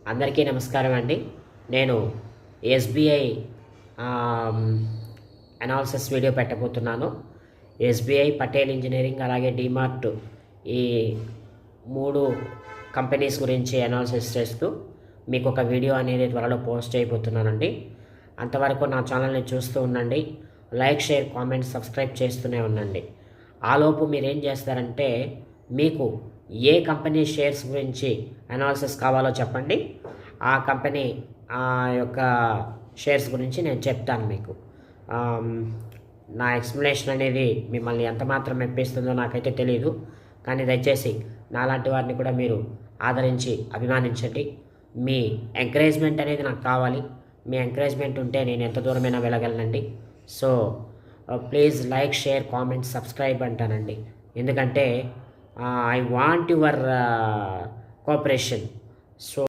అందరికీ నమస్కారం అండి. నేను ఎస్బీఐ అనాలిసిస్ వీడియో పెట్టబోతున్నాను. ఎస్బీఐ, పటేల్ ఇంజనీరింగ్ అలాగే డీమార్ట్ ఈ 3 కంపెనీస్ గురించి అనాలిసిస్ చేస్తూ మీకు ఒక వీడియో అనేది త్వరలో పోస్ట్ చేయబోతున్నానండి. అంతవరకు నా ఛానల్ని చూస్తూ ఉండండి. లైక్, షేర్, కామెంట్, సబ్స్క్రైబ్ చేస్తూనే ఉండండి. ఆలోపు మీరు ఏం చేస్తారంటే, మీకు ఏ కంపెనీ షేర్స్ గురించి అనాలిసిస్ కావాలో చెప్పండి. ఆ కంపెనీ యొక్క షేర్స్ గురించి నేను చెప్తాను మీకు. నా ఎక్స్ప్లెనేషన్ అనేది మిమ్మల్ని ఎంత మాత్రం మెప్పిస్తుందో నాకైతే తెలియదు, కానీ దయచేసి నాలాంటి వారిని కూడా మీరు ఆదరించి అభిమానించండి. మీ ఎంకరేజ్మెంట్ అనేది నాకు కావాలి. మీ ఎంకరేజ్మెంట్ ఉంటే నేను ఎంత దూరమైనా వెళ్ళగలనండి. So please like, share, comment, subscribe అంటానండి. ఎందుకంటే I want your cooperation. So